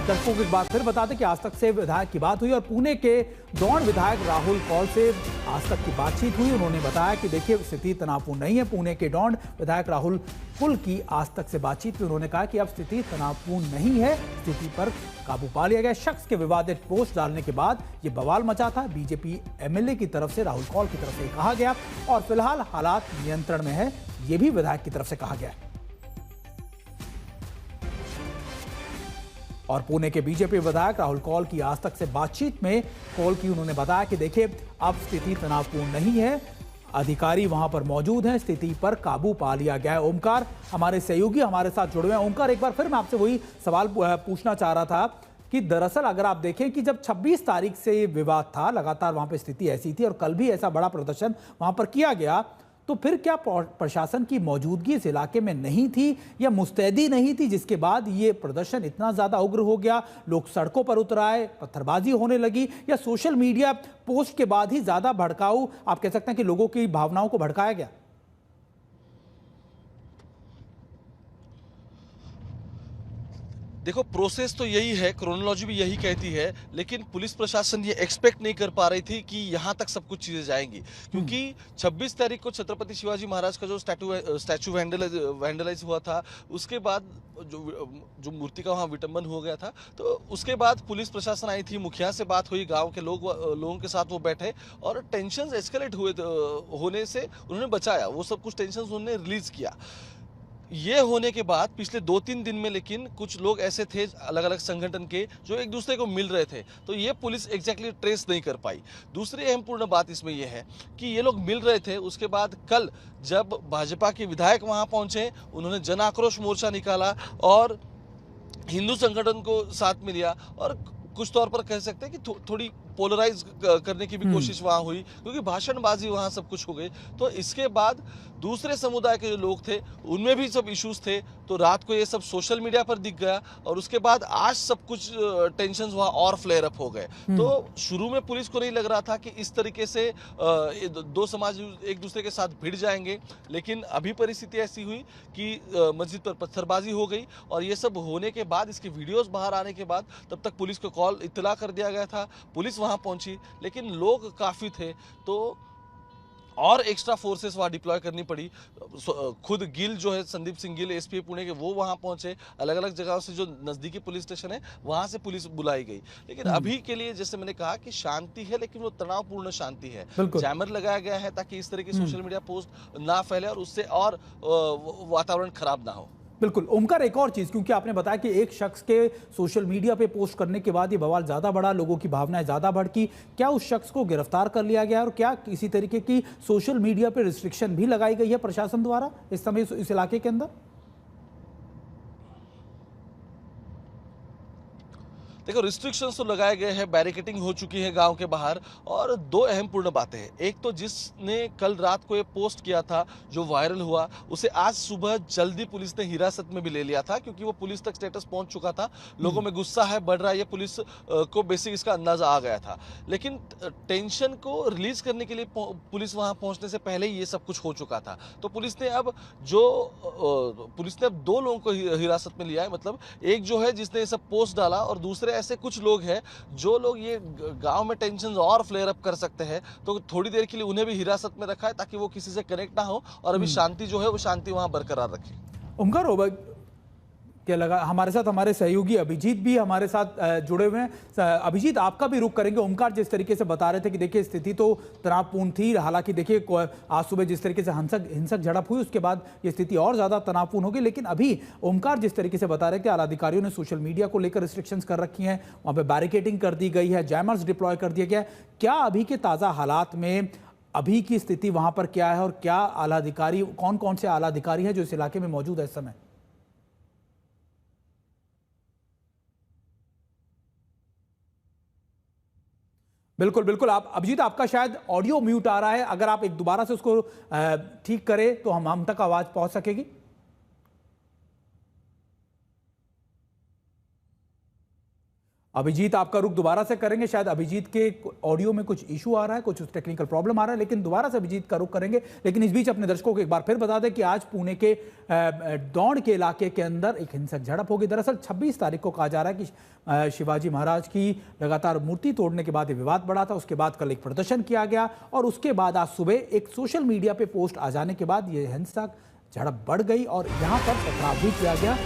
दर्शकों को एक बार फिर बता दें कि आज तक से विधायक की बात हुई और पुणे के दौड़ विधायक राहुल कौल से आज तक की बातचीत हुई। उन्होंने बताया कि देखिए स्थिति तनावपूर्ण नहीं है। पुणे के दौड़ विधायक राहुल कुल की आज तक से बातचीत में उन्होंने कहा कि अब स्थिति तनावपूर्ण नहीं है, स्थिति पर काबू पा लिया गया। शख्स के विवादित पोस्ट डालने के बाद ये बवाल मचा था। बीजेपी एमएलए की तरफ से राहुल कौल की तरफ से कहा गया और फिलहाल हालात नियंत्रण में है, ये भी विधायक की तरफ से कहा गया है। और पुणे के बीजेपी विधायक राहुल कौल की आज तक से बातचीत में कौल की उन्होंने बताया कि देखिए अब स्थिति तनावपूर्ण नहीं है, अधिकारी वहां पर मौजूद हैं, स्थिति पर काबू पा लिया गया है। ओमकार हमारे सहयोगी हमारे साथ जुड़े हुए हैं। ओमकार, एक बार फिर मैं आपसे वही सवाल पूछना चाह रहा था कि दरअसल अगर आप देखें कि जब 26 तारीख से विवाद था, लगातार वहां पर स्थिति ऐसी थी और कल भी ऐसा बड़ा प्रदर्शन वहां पर किया गया, तो फिर क्या प्रशासन की मौजूदगी इस इलाके में नहीं थी या मुस्तैदी नहीं थी, जिसके बाद ये प्रदर्शन इतना ज्यादा उग्र हो गया, लोग सड़कों पर उतर आए, पत्थरबाजी होने लगी, या सोशल मीडिया पोस्ट के बाद ही ज्यादा भड़काऊ आप कह सकते हैं कि लोगों की भावनाओं को भड़काया गया? देखो, प्रोसेस तो यही है, क्रोनोलॉजी भी यही कहती है, लेकिन पुलिस प्रशासन ये एक्सपेक्ट नहीं कर पा रही थी कि यहाँ तक सब कुछ चीज़ें जाएंगी, क्योंकि 26 तारीख को छत्रपति शिवाजी महाराज का जो स्टैचू वैंडलाइज हुआ था, उसके बाद जो मूर्ति का वहाँ विटंबन हो गया था, तो उसके बाद पुलिस प्रशासन आई थी, मुखिया से बात हुई, गाँव के लोगों के साथ वो बैठे और टेंशन एस्केलेट होने से उन्होंने बचाया, वो सब कुछ टेंशन उन्होंने रिलीज किया। ये होने के बाद पिछले 2-3 दिन में लेकिन कुछ लोग ऐसे थे अलग अलग संगठन के जो एक दूसरे को मिल रहे थे, तो ये पुलिस एग्जैक्टली ट्रेस नहीं कर पाई। दूसरी अहमपूर्ण बात इसमें यह है कि ये लोग मिल रहे थे, उसके बाद कल जब भाजपा के विधायक वहां पहुंचे, उन्होंने जन आक्रोश मोर्चा निकाला और हिंदू संगठन को साथ में लिया और कुछ तौर पर कह सकते हैं कि थोड़ी पोलराइज करने की भी कोशिश वहां हुई, क्योंकि भाषणबाजी वहां सब कुछ हो गई। तो इसके बाद दूसरे समुदाय के जो लोग थे उनमें भी सब इश्यूज थे, तो रात को ये सब सोशल मीडिया पर दिख गया और उसके बाद आज सब कुछ टेंशंस वहां और फ्लेयर अप हो गए। तो शुरू में पुलिस को नहीं लग रहा था कि इस तरीके से दो समाज एक दूसरे के साथ भिड़ जाएंगे, लेकिन अभी परिस्थिति ऐसी हुई कि मस्जिद पर पत्थरबाजी हो गई और ये सब होने के बाद, इसके वीडियोज बाहर आने के बाद, तब तक पुलिस को कॉल इत्तला कर दिया गया था, पुलिस वहां पहुंची, लेकिन लोग काफी थे तो और एक्स्ट्रा फोर्सेस वहां डिप्लॉय करनी पड़ी। खुद गिल जो है, संदीप सिंह गिल एसपी पुणे के, वो वहां पहुंचे, अलग अलग जगहों से जो नजदीकी पुलिस स्टेशन है वहां से पुलिस बुलाई गई। लेकिन अभी के लिए जैसे मैंने कहा कि शांति है, लेकिन वो तनावपूर्ण शांति है। जैमर लगाया गया है ताकि इस तरह की सोशल मीडिया पोस्ट ना फैले और उससे और वातावरण खराब ना हो। बिल्कुल। ओमकार, एक और चीज, क्योंकि आपने बताया कि एक शख्स के सोशल मीडिया पे पोस्ट करने के बाद ये बवाल ज्यादा बढ़ा, लोगों की भावनाएं ज्यादा भड़की, क्या उस शख्स को गिरफ्तार कर लिया गया और क्या किसी तरीके की सोशल मीडिया पे रिस्ट्रिक्शन भी लगाई गई है प्रशासन द्वारा इस समय इस इलाके के अंदर? देखो, रिस्ट्रिक्शंस तो लगाए गए हैं, बैरिकेटिंग हो चुकी है गांव के बाहर, और दो अहम पूर्ण बातें हैं। एक तो जिसने कल रात को ये पोस्ट किया था जो वायरल हुआ, उसे आज सुबह जल्दी पुलिस ने हिरासत में भी ले लिया था, क्योंकि वो पुलिस तक स्टेटस पहुंच चुका था। लोगों में गुस्सा है, बढ़ रहा है, ये पुलिस को बेसिक इसका अंदाजा आ गया था। लेकिन टेंशन को रिलीज करने के लिए पुलिस वहां पहुंचने से पहले ही ये सब कुछ हो चुका था। तो पुलिस ने अब दो लोगों को हिरासत में लिया है, मतलब एक जो है जिसने ये सब पोस्ट डाला और दूसरे ऐसे कुछ लोग हैं जो लोग ये गांव में टेंशन और फ्लेयर अप कर सकते हैं, तो थोड़ी देर के लिए उन्हें भी हिरासत में रखा है ताकि वो किसी से कनेक्ट ना हो और अभी शांति जो है वो शांति वहां बरकरार रखे। ओमकार, क्या लगा, हमारे साथ हमारे सहयोगी अभिजीत भी हमारे साथ जुड़े हुए हैं। अभिजीत, आपका भी रुख करेंगे। ओमकार जिस तरीके से बता रहे थे कि देखिए स्थिति तो तनावपूर्ण थी, हालांकि देखिए आज सुबह जिस तरीके से हिंसक झड़प हुई उसके बाद ये स्थिति और ज्यादा तनावपूर्ण हो गई, लेकिन अभी ओमकार जिस तरीके से बता रहे थे आला अधिकारियों ने सोशल मीडिया को लेकर रिस्ट्रिक्शंस कर रखी हैं, वहां पर बैरिकेडिंग कर दी गई है, जैमर्स डिप्लॉय कर दिया गया है। क्या अभी के ताजा हालात में अभी की स्थिति वहां पर क्या है और क्या आला अधिकारी, कौन कौन से आला अधिकारी हैं जो इस इलाके में मौजूद है इस समय? बिल्कुल बिल्कुल। आप अभिजीत, आपका शायद ऑडियो म्यूट आ रहा है, अगर आप एक दोबारा से उसको ठीक करें तो हम तक आवाज पहुंच सकेगी। अभिजीत, आपका रुख दोबारा से करेंगे। शायद अभिजीत के ऑडियो में कुछ इशू आ रहा है, कुछ टेक्निकल प्रॉब्लम आ रहा है, लेकिन दोबारा से अभिजीत का रुख करेंगे। लेकिन इस बीच अपने दर्शकों को एक बार फिर बता दें कि आज पुणे के दौंड के इलाके के अंदर एक हिंसक झड़प होगी। दरअसल 26 तारीख को कहा जा रहा है कि शिवाजी महाराज की लगातार मूर्ति तोड़ने के बाद ये विवाद बढ़ा था। उसके बाद कल एक प्रदर्शन किया गया और उसके बाद आज सुबह एक सोशल मीडिया पे पोस्ट आ जाने के बाद ये हिंसक झड़प बढ़ गई और यहाँ पर पथराव भी किया गया।